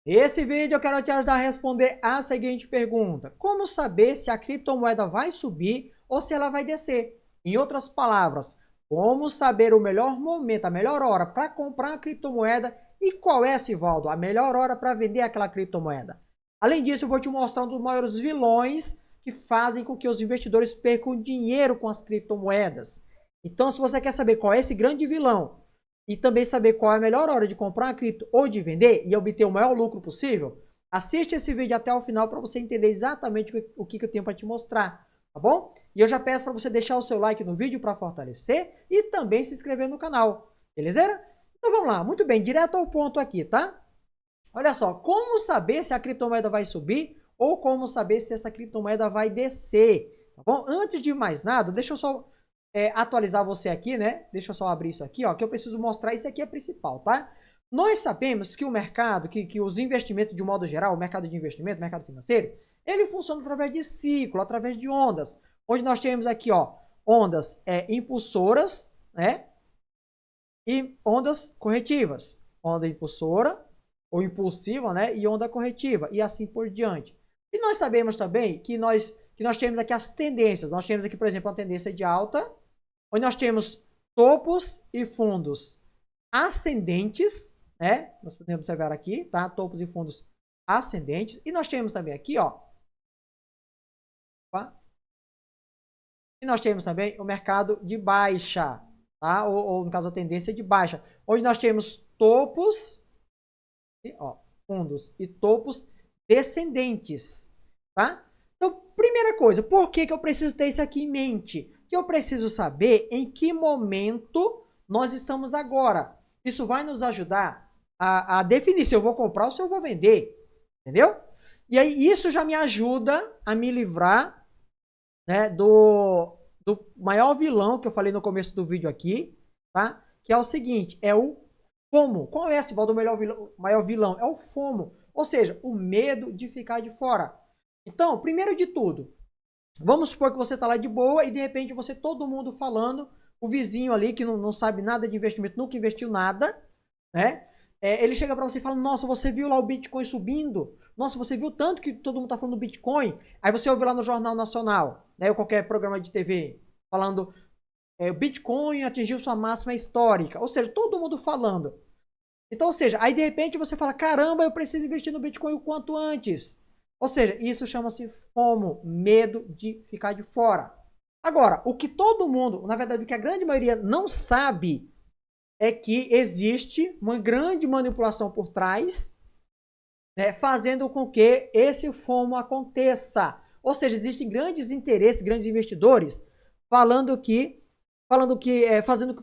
Nesse vídeo eu quero te ajudar a responder a seguinte pergunta: como saber se a criptomoeda vai subir ou se ela vai descer? Em outras palavras, como saber o melhor momento, a melhor hora para comprar a criptomoeda e qual é, Sivaldo, a melhor hora para vender aquela criptomoeda? Além disso, eu vou te mostrar um dos maiores vilões que fazem com que os investidores percam dinheiro com as criptomoedas. Então, se você quer saber qual é esse grande vilão, e também saber qual é a melhor hora de comprar uma cripto ou de vender e obter o maior lucro possível, assiste esse vídeo até o final para você entender exatamente o que eu tenho para te mostrar, tá bom? E eu já peço para você deixar o seu like no vídeo para fortalecer e também se inscrever no canal, beleza? Então vamos lá, muito bem, direto ao ponto aqui, tá? Olha só, como saber se a criptomoeda vai subir ou como saber se essa criptomoeda vai descer, tá bom? Antes de mais nada, deixa eu só atualizar você aqui, né? Deixa eu só abrir isso aqui, ó, que eu preciso mostrar. Isso aqui é principal, tá? Nós sabemos que o mercado, que os investimentos de um modo geral, o mercado de investimento, o mercado financeiro, ele funciona através de ciclo, através de ondas, onde nós temos aqui, ó, ondas impulsoras, né? E ondas corretivas. Onda impulsora ou impulsiva, né? E onda corretiva e assim por diante. E nós sabemos também que nós temos aqui as tendências. Nós temos aqui, por exemplo, uma tendência de alta, onde nós temos topos e fundos ascendentes, né? Nós podemos observar aqui, tá? Topos e fundos ascendentes. E nós temos também aqui, ó. Opa. E nós temos também o mercado de baixa, tá? Ou no caso, a tendência de baixa, onde nós temos topos, ó, fundos e topos descendentes, tá? Então, primeira coisa, por que eu preciso ter isso aqui em mente? Que eu preciso saber em que momento nós estamos agora. Isso vai nos ajudar a definir se eu vou comprar ou se eu vou vender, entendeu? E aí isso já me ajuda a me livrar, né, do maior vilão que eu falei no começo do vídeo aqui, tá? Que é o seguinte, é o FOMO. Qual é esse, Valdo, o maior vilão? É o FOMO, ou seja, o medo de ficar de fora. Então, primeiro de tudo, vamos supor que você está lá de boa e de repente você, todo mundo falando, o vizinho ali que não sabe nada de investimento, nunca investiu nada, né? Ele chega para você e fala: nossa, você viu lá o Bitcoin subindo? Nossa, você viu tanto que todo mundo está falando do Bitcoin? Aí você ouve lá no Jornal Nacional, né? Ou qualquer programa de TV, falando: o Bitcoin atingiu sua máxima histórica. Ou seja, todo mundo falando. Então, ou seja, aí de repente você fala: caramba, eu preciso investir no Bitcoin o quanto antes. Ou seja, isso chama-se FOMO, medo de ficar de fora. Agora, o que todo mundo, na verdade, o que a grande maioria não sabe é que existe uma grande manipulação por trás, né, fazendo com que esse FOMO aconteça. Ou seja, existem grandes interesses, grandes investidores fazendo com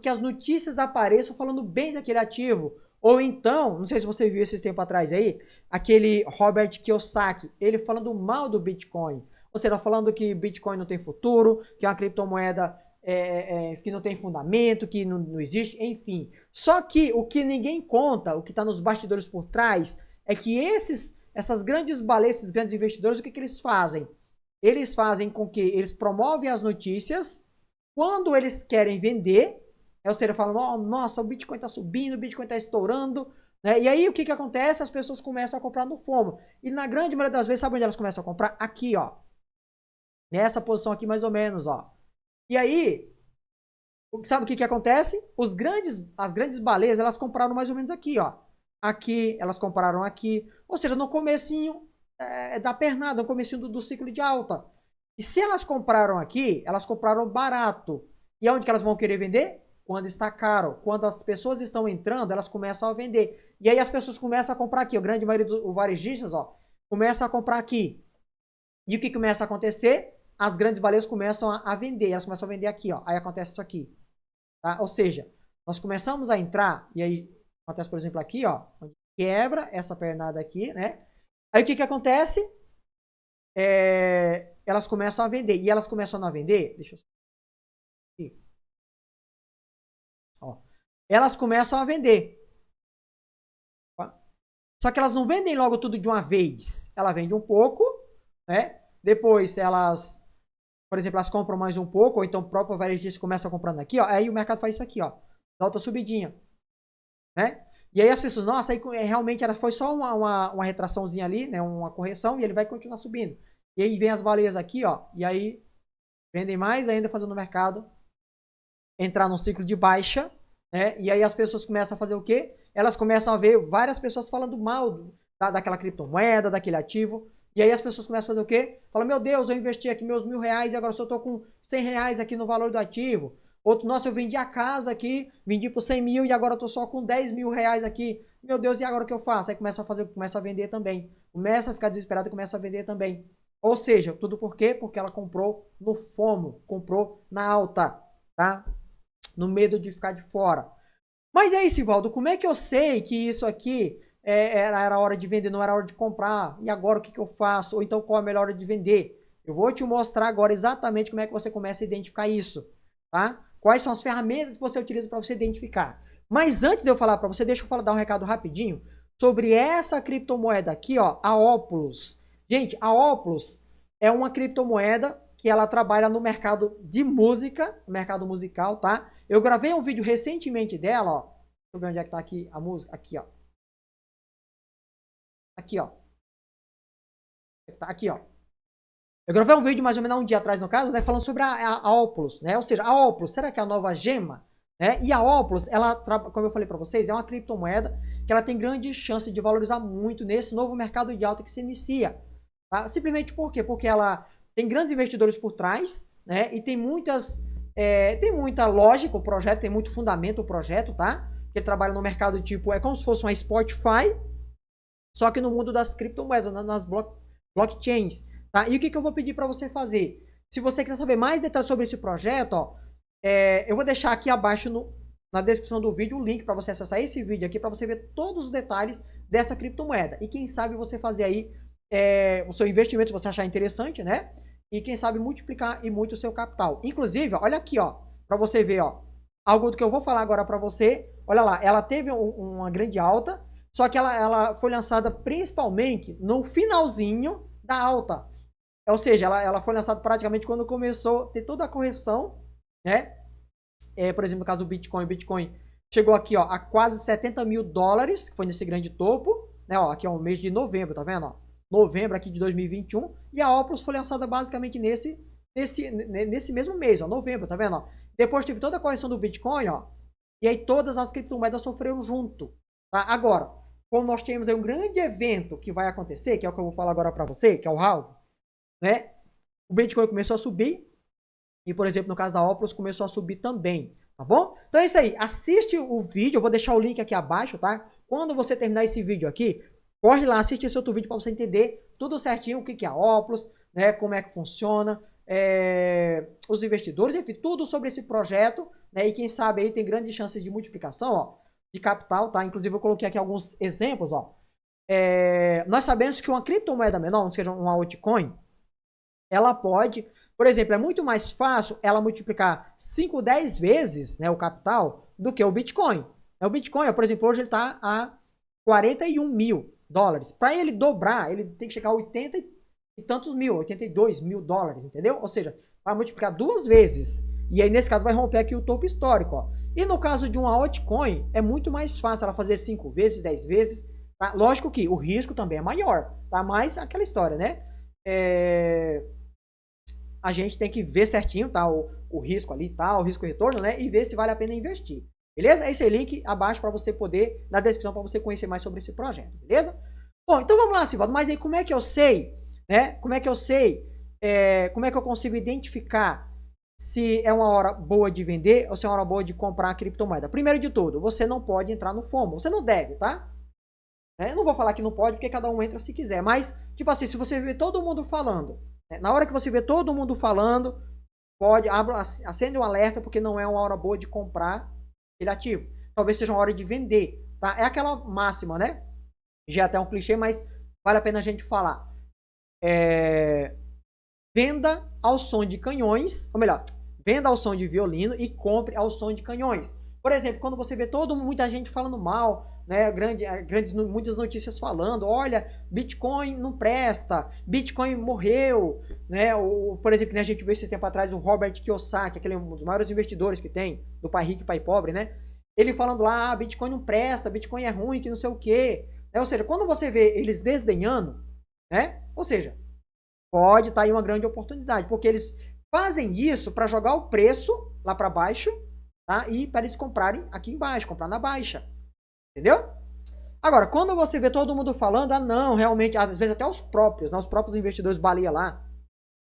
que as notícias apareçam falando bem daquele ativo. Ou então, não sei se você viu esse tempo atrás aí, aquele Robert Kiyosaki, ele falando mal do Bitcoin. Ou seja, falando que Bitcoin não tem futuro, que é uma criptomoeda que não tem fundamento, que não existe, enfim. Só que o que ninguém conta, o que está nos bastidores por trás, é que essas grandes baleias, esses grandes investidores, o que eles fazem? Eles fazem com que eles promovem as notícias quando eles querem vender, ou seja, falam: oh, nossa, o Bitcoin está subindo, o Bitcoin está estourando, né? E aí o que acontece? As pessoas começam a comprar no FOMO. E na grande maioria das vezes, sabe onde elas começam a comprar? Aqui, ó. Nessa posição aqui, mais ou menos, ó. E aí, sabe o que acontece? As grandes baleias, elas compraram mais ou menos aqui, ó. Aqui, elas compraram aqui. Ou seja, no comecinho da pernada, no comecinho do ciclo de alta. E se elas compraram aqui, elas compraram barato. E aonde que elas vão querer vender? Quando está caro. Quando as pessoas estão entrando, elas começam a vender. E aí as pessoas começam a comprar aqui. A grande maioria dos varejistas, ó, começa a comprar aqui. E o que começa a acontecer? As grandes baleias começam a vender. Elas começam a vender aqui, ó. Aí acontece isso aqui. Tá? Ou seja, nós começamos a entrar, e aí acontece, por exemplo, aqui, ó, onde quebra essa pernada aqui, né? Aí o que acontece? Elas começam a vender. E elas começam a vender, deixa eu aqui, ó. Elas começam a vender. Ó. Só que elas não vendem logo tudo de uma vez. Ela vende um pouco, né? Depois elas, por exemplo, elas compram mais um pouco, ou então o próprio varejista começa comprando aqui, ó. Aí o mercado faz isso aqui, ó. Dá outra subidinha, né? E aí as pessoas, nossa, aí realmente foi só uma retraçãozinha ali, né? Uma correção, e ele vai continuar subindo. E aí vem as baleias aqui, ó, e aí vendem mais ainda fazendo o mercado entrar num ciclo de baixa, né? E aí as pessoas começam a fazer o quê? Elas começam a ver várias pessoas falando mal daquela criptomoeda, daquele ativo. E aí as pessoas começam a fazer o quê? Falam, meu Deus, eu investi aqui meus R$ 1.000 e agora só tô com R$ 100 aqui no valor do ativo. Outro, nossa, eu vendi a casa aqui, vendi por 100 mil e agora eu tô só com R$ 10.000 aqui. Meu Deus, e agora o que eu faço? Aí começa a vender também. Começa a ficar desesperado e começa a vender também. Ou seja, tudo por quê? Porque ela comprou no FOMO, comprou na alta, tá? No medo de ficar de fora. Mas é isso, Ivaldo, como é que eu sei que isso aqui era hora de vender, não era hora de comprar? E agora o que eu faço? Ou então qual é a melhor hora de vender? Eu vou te mostrar agora exatamente como é que você começa a identificar isso, tá? Quais são as ferramentas que você utiliza para você identificar. Mas antes de eu falar para você, deixa eu dar um recado rapidinho sobre essa criptomoeda aqui, ó, a Opulus. Gente, a Opulus é uma criptomoeda que ela trabalha no mercado de música, no mercado musical, tá? Eu gravei um vídeo recentemente dela, ó. Deixa eu ver onde é que tá aqui a música. Aqui, ó. Aqui, ó. Tá aqui, ó. Eu gravei um vídeo mais ou menos um dia atrás, no caso, né, falando sobre a Opulus, né? Ou seja, a Opulus, será que é a nova gema? Né? E a Opulus, ela, como eu falei para vocês, é uma criptomoeda que ela tem grande chance de valorizar muito nesse novo mercado de alta que se inicia. Tá? Simplesmente por quê? Porque ela tem grandes investidores por trás, né? E tem muita lógica o projeto, tem muito fundamento o projeto, tá? Que ele trabalha no mercado tipo, é como se fosse uma Spotify, só que no mundo das criptomoedas, nas blockchains, tá? E o que eu vou pedir para você fazer? Se você quiser saber mais detalhes sobre esse projeto, ó, eu vou deixar aqui abaixo na descrição do vídeo o link para você acessar esse vídeo aqui, para você ver todos os detalhes dessa criptomoeda. E quem sabe você fazer aí o seu investimento, se você achar interessante, né? E quem sabe multiplicar e muito o seu capital. Inclusive, olha aqui, ó, para você ver, ó, algo do que eu vou falar agora para você. Olha lá, ela teve uma grande alta, só que ela foi lançada principalmente no finalzinho da alta. Ou seja, ela foi lançada praticamente quando começou a ter toda a correção, né? Por exemplo, no caso do Bitcoin, chegou aqui, ó, a quase US$ 70.000, que foi nesse grande topo, né? Ó, aqui é o mês de novembro, tá vendo? Ó? Novembro aqui de 2021, e a Opulus foi lançada basicamente nesse mesmo mês, ó, novembro, tá vendo? Ó? Depois teve toda a correção do Bitcoin, ó, e aí todas as criptomoedas sofreram junto, tá? Agora, como nós temos aí um grande evento que vai acontecer, que é o que eu vou falar agora para você, que é o halving, né? O Bitcoin começou a subir, e, por exemplo, no caso da Opulus, começou a subir também, tá bom? Então é isso aí, assiste o vídeo, eu vou deixar o link aqui abaixo, tá? Quando você terminar esse vídeo aqui, corre lá, assiste esse outro vídeo para você entender tudo certinho, o que é a Opulus, né? Como é que funciona, os investidores, enfim, tudo sobre esse projeto, né? E quem sabe aí tem grandes chances de multiplicação, ó, de capital, tá? Inclusive eu coloquei aqui alguns exemplos, ó. Nós sabemos que uma criptomoeda menor, ou seja, uma altcoin, ela pode, por exemplo, é muito mais fácil ela multiplicar 5, 10 vezes, né, o capital do que o Bitcoin. O Bitcoin, por exemplo, hoje ele está a US$ 41.000. Para ele dobrar, ele tem que chegar a 80 e tantos mil, US$ 82.000, entendeu? Ou seja, vai multiplicar 2 vezes. E aí, nesse caso, vai romper aqui o topo histórico. Ó. E no caso de uma altcoin, é muito mais fácil ela fazer 5 vezes, 10 vezes. Tá? Lógico que o risco também é maior, tá? Mas aquela história, né? A gente tem que ver certinho, tá? O risco ali, tá? O risco retorno, né? E ver se vale a pena investir. Beleza? Esse é o link abaixo para você poder, na descrição, para você conhecer mais sobre esse projeto. Beleza? Bom, então vamos lá, Silvado. Mas aí como é que eu sei, né? Como é que eu sei, como é que eu consigo identificar se é uma hora boa de vender ou se é uma hora boa de comprar a criptomoeda? Primeiro de tudo, você não pode entrar no FOMO. Você não deve, tá? Eu não vou falar que não pode, porque cada um entra se quiser. Mas, tipo assim, se você vê todo mundo falando, na hora que você vê todo mundo falando, acende um alerta, porque não é uma hora boa de comprar aquele ativo. Talvez seja uma hora de vender, tá? É aquela máxima, né? Já é até um clichê, mas vale a pena a gente falar. Venda ao som de canhões, ou melhor, venda ao som de violino e compre ao som de canhões. Por exemplo, quando você vê muita gente falando mal, né, muitas notícias falando, olha, Bitcoin não presta, Bitcoin morreu, né, por exemplo, né, a gente viu esse tempo atrás o Robert Kiyosaki, aquele um dos maiores investidores que tem, do Pai Rico e Pai Pobre, né, ele falando lá, Bitcoin não presta, Bitcoin é ruim, que não sei o quê. Ou seja, quando você vê eles desdenhando, né? Ou seja, pode estar aí uma grande oportunidade, porque eles fazem isso para jogar o preço lá para baixo, tá? E para eles comprarem aqui embaixo, comprar na baixa. Entendeu? Agora, quando você vê todo mundo falando, não, realmente, às vezes até os próprios, né, os próprios investidores baleia lá,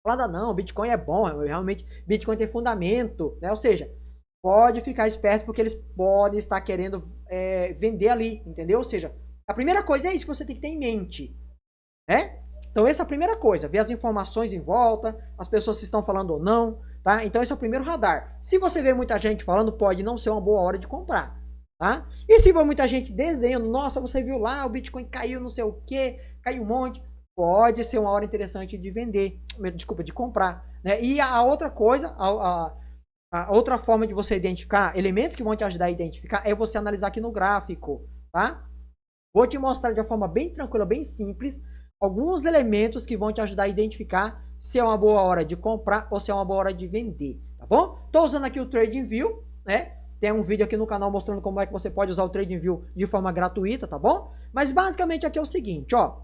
falando, não, Bitcoin é bom, realmente, Bitcoin tem fundamento, né? Ou seja, pode ficar esperto porque eles podem estar querendo vender ali, entendeu? Ou seja, a primeira coisa é isso que você tem que ter em mente, né? Então, essa é a primeira coisa, ver as informações em volta, as pessoas se estão falando ou não, tá? Então, esse é o primeiro radar. Se você vê muita gente falando, pode não ser uma boa hora de comprar, tá? E se for muita gente desenhando, nossa, você viu lá, o Bitcoin caiu não sei o que, caiu um monte, pode ser uma hora interessante de vender, desculpa, de comprar, né? E a outra coisa, a outra forma de você identificar elementos que vão te ajudar a identificar é você analisar aqui no gráfico, tá? Vou te mostrar de uma forma bem tranquila, bem simples, alguns elementos que vão te ajudar a identificar se é uma boa hora de comprar ou se é uma boa hora de vender, tá bom? Tô usando aqui o TradingView, né? Tem um vídeo aqui no canal mostrando como é que você pode usar o TradingView de forma gratuita, tá bom? Mas basicamente aqui é o seguinte, ó.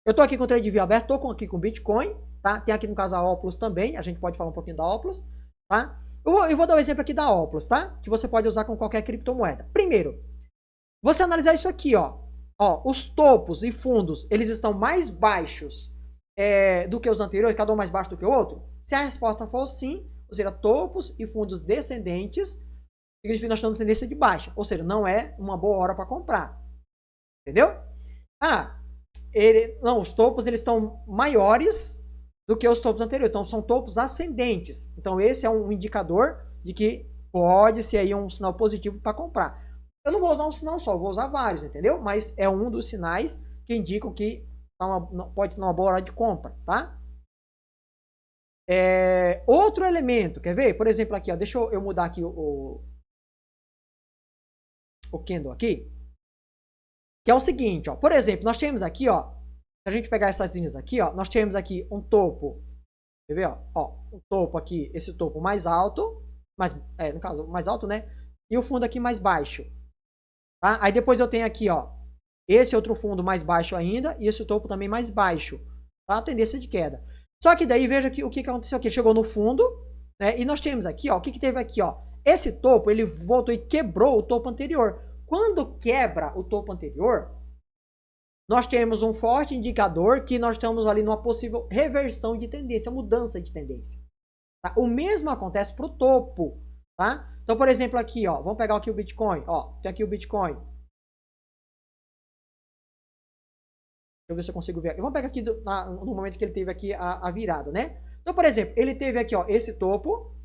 Eu tô aqui com o TradingView aberto, tô aqui com Bitcoin, tá? Tem aqui no caso a Oculus também, a gente pode falar um pouquinho da Oculus, tá? Eu vou dar um exemplo aqui da Oculus, tá? Que você pode usar com qualquer criptomoeda. Primeiro, você analisar isso aqui, ó. Ó, os topos e fundos, eles estão mais baixos do que os anteriores, cada um mais baixo do que o outro? Se a resposta for sim, ou seja, topos e fundos descendentes, significa que nós estamos em tendência de baixa. Ou seja, não é uma boa hora para comprar. Entendeu? Não, os topos eles estão maiores do que os topos anteriores. Então, são topos ascendentes. Então, esse é um indicador de que pode ser aí um sinal positivo para comprar. Eu não vou usar um sinal só, eu vou usar vários, entendeu? Mas é um dos sinais que indicam que pode ser uma boa hora de compra, tá? Outro elemento, quer ver? Por exemplo, aqui, ó, deixa eu mudar aqui o candle aqui, que é o seguinte, ó, por exemplo, nós temos aqui, ó, se a gente pegar essas linhas aqui, ó, nós temos aqui um topo, quer ver, ó, um topo aqui, esse topo mais alto, no caso, mais alto, né? E o fundo aqui mais baixo, tá? Aí depois eu tenho aqui, ó, esse outro fundo mais baixo ainda e esse topo também mais baixo, tá? Tendência de queda. Só que daí veja que o que aconteceu aqui, chegou no fundo, né? E nós temos aqui, ó, o que teve aqui, ó? Esse topo, ele voltou e quebrou o topo anterior. Quando quebra o topo anterior, nós temos um forte indicador que nós estamos ali numa possível reversão de tendência, mudança de tendência. Tá? O mesmo acontece para o topo, tá? Então, por exemplo, aqui, ó, vamos pegar aqui o Bitcoin, ó, tem aqui o Bitcoin. Deixa eu ver se eu consigo ver. Vamos pegar aqui no momento que ele teve aqui a virada, né? Então, por exemplo, ele teve aqui, ó, esse topo.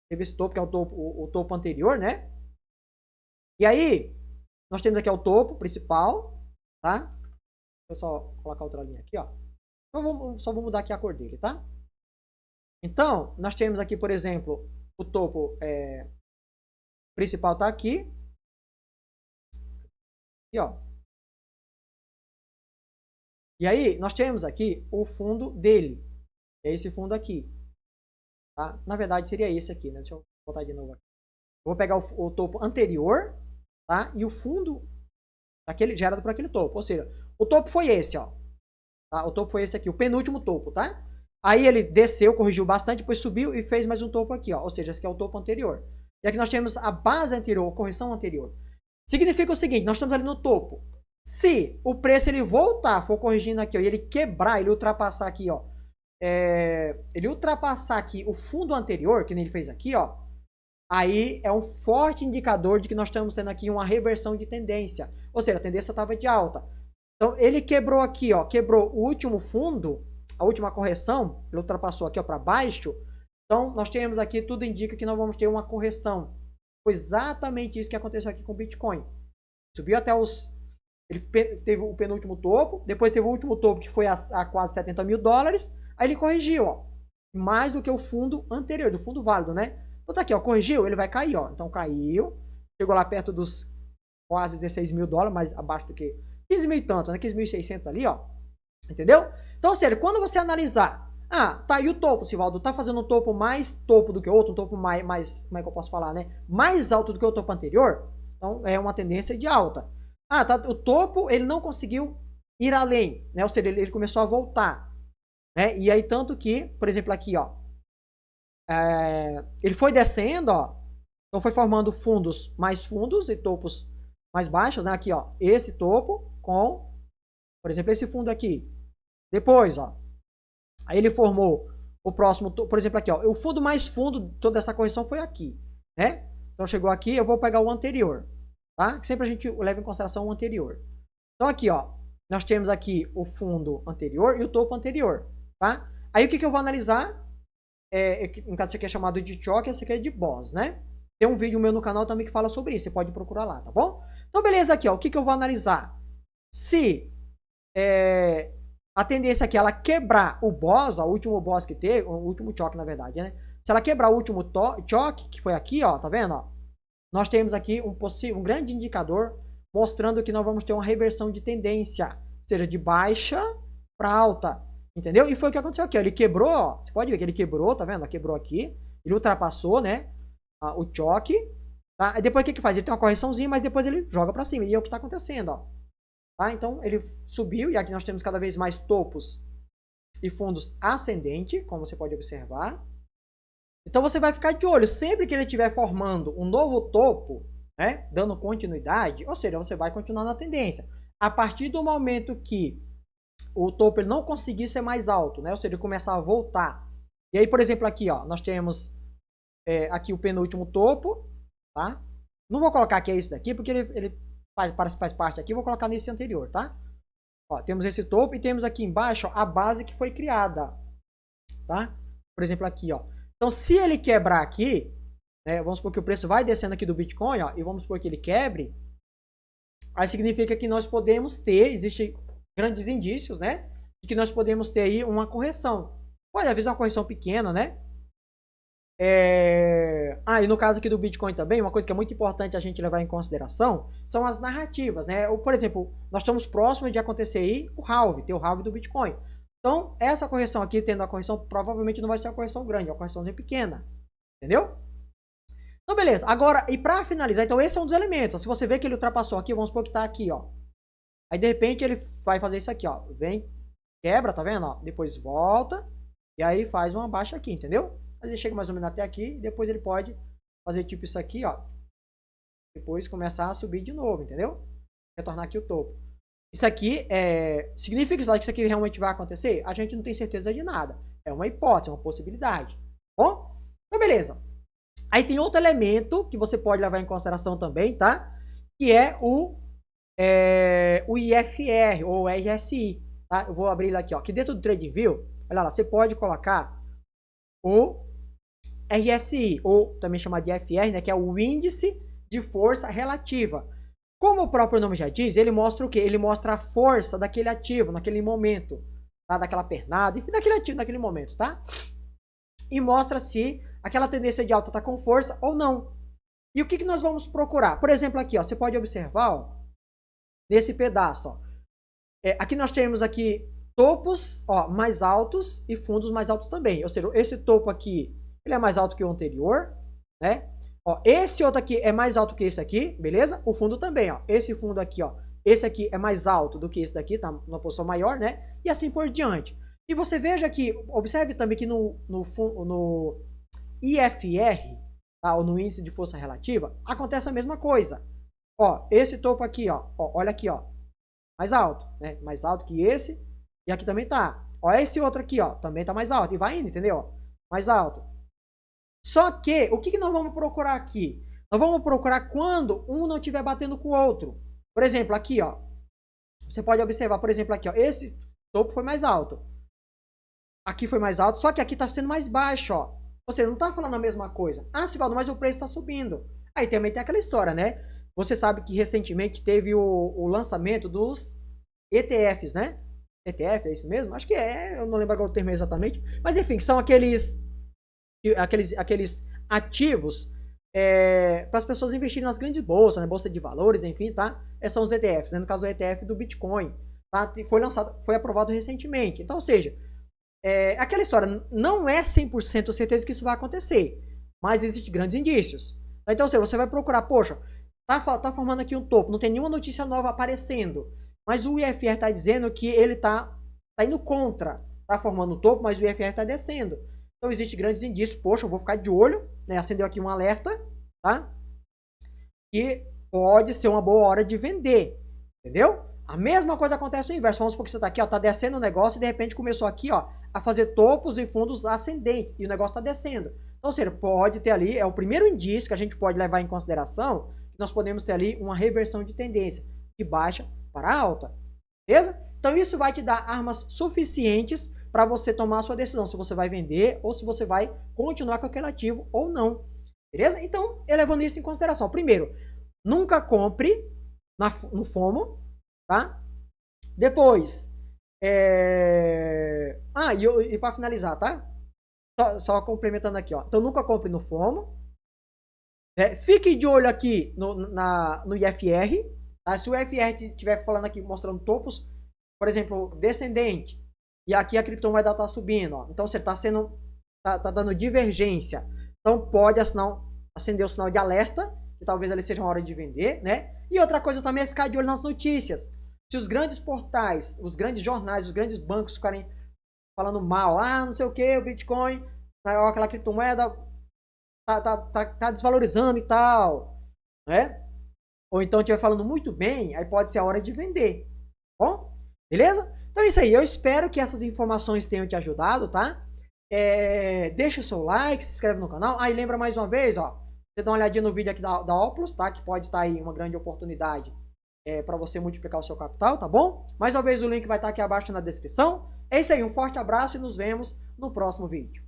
Teve esse topo, que é o topo anterior, né? E aí, nós temos aqui ó, o topo principal, tá? Deixa eu só colocar outra linha aqui, ó. Então, só vou mudar aqui a cor dele, tá? Então, nós temos aqui, por exemplo, o topo principal tá aqui. Aqui, ó. E aí, nós temos aqui o fundo dele. É esse fundo aqui. Tá? Na verdade, seria esse aqui, né? Deixa eu botar de novo aqui. Eu vou pegar o topo anterior, tá? E o fundo gerado por aquele topo. Ou seja, o topo foi esse, ó. Tá? O topo foi esse aqui, o penúltimo topo, tá? Aí ele desceu, corrigiu bastante, depois subiu e fez mais um topo aqui, ó. Ou seja, esse aqui é o topo anterior. E aqui nós temos a base anterior, a correção anterior. Significa o seguinte, nós estamos ali no topo. Se o preço ele voltar, for corrigindo aqui, ó, e ele quebrar, ele ultrapassar aqui, ó. Ele ultrapassar aqui o fundo anterior, que nem ele fez aqui, ó. Aí é um forte indicador de que nós estamos tendo aqui uma reversão de tendência. Ou seja, a tendência estava de alta. Então, ele quebrou aqui, ó, quebrou o último fundo, a última correção, ele ultrapassou aqui, ó, para baixo. Então, nós temos aqui, tudo indica que nós vamos ter uma correção. Foi exatamente isso que aconteceu aqui com o Bitcoin. Subiu até ele teve o penúltimo topo, depois teve o último topo, que foi a quase 70 mil dólares. Aí ele corrigiu, ó, mais do que o fundo anterior, do fundo válido, né? Então tá aqui, ó, corrigiu, ele vai cair, ó. Então caiu, chegou lá perto dos quase 16 mil dólares, mas abaixo do que 15 mil e tanto, né? 15.600 ali, ó. Entendeu? Então, ou seja, quando você analisar Ah, tá, e o topo, Sivaldo? Tá fazendo um topo mais topo do que o outro, um topo mais, como é que eu posso falar, né? Mais alto do que o topo anterior? Então, é uma tendência de alta. Ah, tá, o topo, ele não conseguiu ir além, né? Ou seja, ele começou a voltar, né? E aí, tanto que, por exemplo, aqui, ó, ele foi descendo, ó, então foi formando fundos mais fundos e topos mais baixos, né? Aqui, ó, esse topo com, por exemplo, esse fundo aqui. Depois, ó, aí ele formou o próximo, por exemplo, aqui, ó, o fundo mais fundo de toda essa correção foi aqui, né? Então chegou aqui, eu vou pegar o anterior, tá? Sempre a gente leva em consideração o anterior. Então aqui, ó, nós temos aqui o fundo anterior e o topo anterior, tá? Aí o que eu vou analisar? No caso, esse aqui é chamado de choque, esse aqui é de boss, né? Tem um vídeo meu no canal também que fala sobre isso, você pode procurar lá, tá bom? Então beleza aqui, ó, o que eu vou analisar? Se a tendência aqui é ela quebrar o boss, ó, o último boss que teve, o último choque na verdade, né? Se ela quebrar o último choque, que foi aqui, ó, tá vendo, ó? Nós temos aqui um grande indicador mostrando que nós vamos ter uma reversão de tendência, ou seja, de baixa para alta, entendeu? E foi o que aconteceu aqui, ó, ele quebrou, ó, você pode ver que ele quebrou, tá vendo? Quebrou aqui, ele ultrapassou, né, o choque, tá? Aí depois o que faz? Ele tem uma correçãozinha, mas depois ele joga para cima, e é o que está acontecendo, ó. Tá? Então ele subiu, e aqui nós temos cada vez mais topos e fundos ascendente, como você pode observar. Então você vai ficar de olho, sempre que ele estiver formando um novo topo, né, dando continuidade, ou seja, você vai continuar na tendência. A partir do momento que o topo ele não conseguir ser mais alto, né, ou seja, ele começar a voltar. E aí, por exemplo, aqui, ó, nós temos aqui o penúltimo topo, tá? Não vou colocar aqui esse daqui, porque ele faz parte aqui, vou colocar nesse anterior, tá? Ó, temos esse topo e temos aqui embaixo ó, a base que foi criada, tá? Por exemplo, aqui, ó. Então, se ele quebrar aqui, né, vamos supor que o preço vai descendo aqui do Bitcoin, ó, e vamos supor que ele quebre, aí significa que nós podemos ter, existem grandes indícios, né, de que nós podemos ter aí uma correção. Pode às vezes uma correção pequena, né? E no caso aqui do Bitcoin também, uma coisa que é muito importante a gente levar em consideração são as narrativas, né? Ou, por exemplo, nós estamos próximos de acontecer aí o halve, ter o halve do Bitcoin. Então, essa correção aqui, tendo a correção, provavelmente não vai ser uma correção grande, é uma correçãozinha pequena. Entendeu? Então, beleza. Agora, e para finalizar, então esse é um dos elementos. Se você vê que ele ultrapassou aqui, vamos supor que tá aqui, ó. Aí, de repente, ele vai fazer isso aqui, ó. Vem, quebra, tá vendo? Ó? Depois volta, e aí faz uma baixa aqui, entendeu? Ele chega mais ou menos até aqui, e depois ele pode fazer tipo isso aqui, ó. Depois começar a subir de novo, entendeu? Retornar aqui o topo. Isso aqui significa que isso aqui realmente vai acontecer? A gente não tem certeza de nada. É uma hipótese, uma possibilidade. Bom? Então, beleza. Aí tem outro elemento que você pode levar em consideração também, tá? Que é o IFR, ou RSI, tá? Eu vou abrir ele aqui, ó. Aqui dentro do TradingView, olha lá, você pode colocar o RSI, ou também chamado de FR, né, que é o índice de força relativa. Como o próprio nome já diz, ele mostra o quê? Ele mostra a força daquele ativo naquele momento, tá? Daquela pernada, enfim, daquele ativo naquele momento, tá? E mostra se aquela tendência de alta está com força ou não. E o que nós vamos procurar? Por exemplo, aqui, ó, você pode observar, ó, nesse pedaço, ó, aqui nós temos aqui topos, ó, mais altos e fundos mais altos também. Ou seja, esse topo aqui ele é mais alto que o anterior, né? Ó, esse outro aqui é mais alto que esse aqui, beleza? O fundo também, ó. Esse fundo aqui, ó. Esse aqui é mais alto do que esse daqui, tá numa posição maior, né? E assim por diante. E você veja que, observe também que no IFR, tá? Ou no índice de força relativa, acontece a mesma coisa. Ó, esse topo aqui, ó. Olha aqui, ó. Mais alto, né? Mais alto que esse. E aqui também tá. Ó, esse outro aqui, ó. Também tá mais alto. E vai indo, entendeu? Mais alto. Só que, o que nós vamos procurar aqui? Nós vamos procurar quando um não estiver batendo com o outro. Por exemplo, aqui, ó. Você pode observar, por exemplo, aqui, ó. Esse topo foi mais alto. Aqui foi mais alto, só que aqui está sendo mais baixo, ó. Ou seja, não está falando a mesma coisa. Ah, Sivaldo, mas o preço está subindo. Aí também tem aquela história, né? Você sabe que recentemente teve o lançamento dos ETFs, né? ETF, é isso mesmo? Acho que eu não lembro agora o termo exatamente. Mas enfim, que são aqueles ativos para as pessoas investirem nas grandes bolsas, né? Bolsa de valores, enfim, tá? São os ETFs, né? No caso do ETF do Bitcoin, tá? Foi lançado, foi aprovado recentemente. Então, ou seja, aquela história, não é 100% certeza que isso vai acontecer, mas existem grandes indícios. Então, você vai procurar, poxa, tá formando aqui um topo, não tem nenhuma notícia nova aparecendo, mas o IFR está dizendo que ele tá indo contra, tá formando um topo, mas o IFR está descendo. Então, existem grandes indícios, poxa, eu vou ficar de olho, né? Acendeu aqui um alerta, tá? E pode ser uma boa hora de vender, entendeu? A mesma coisa acontece no inverso. Vamos supor que você tá aqui, ó, tá descendo o negócio e de repente começou aqui, ó, a fazer topos e fundos ascendentes e o negócio tá descendo. Então, ou seja, pode ter ali, é o primeiro indício que a gente pode levar em consideração, que nós podemos ter ali uma reversão de tendência, de baixa para alta, beleza? Então, isso vai te dar armas suficientes para você tomar a sua decisão, se você vai vender ou se você vai continuar com aquele ativo ou não, beleza? Então, levando isso em consideração, primeiro, nunca compre no FOMO, tá? Depois, e para finalizar, tá? Só complementando aqui, ó. Então, nunca compre no FOMO. Fique de olho aqui no IFR. Tá? Se o IFR estiver falando aqui, mostrando topos, por exemplo, descendente, e aqui a criptomoeda está subindo, ó. Então, você está dando divergência. Então, pode acender o sinal de alerta, que talvez ali seja uma hora de vender, né? E outra coisa também é ficar de olho nas notícias. Se os grandes portais, os grandes jornais, os grandes bancos ficarem falando mal, não sei o que, o Bitcoin, aquela criptomoeda tá desvalorizando e tal, né? Ou então estiver falando muito bem, aí pode ser a hora de vender, bom? Beleza? Então é isso aí, eu espero que essas informações tenham te ajudado, tá? Deixa o seu like, se inscreve no canal. E lembra mais uma vez, ó, você dá uma olhadinha no vídeo aqui da Oculus, tá? Que pode estar aí uma grande oportunidade para você multiplicar o seu capital, tá bom? Mais uma vez o link vai estar aqui abaixo na descrição. É isso aí, um forte abraço e nos vemos no próximo vídeo.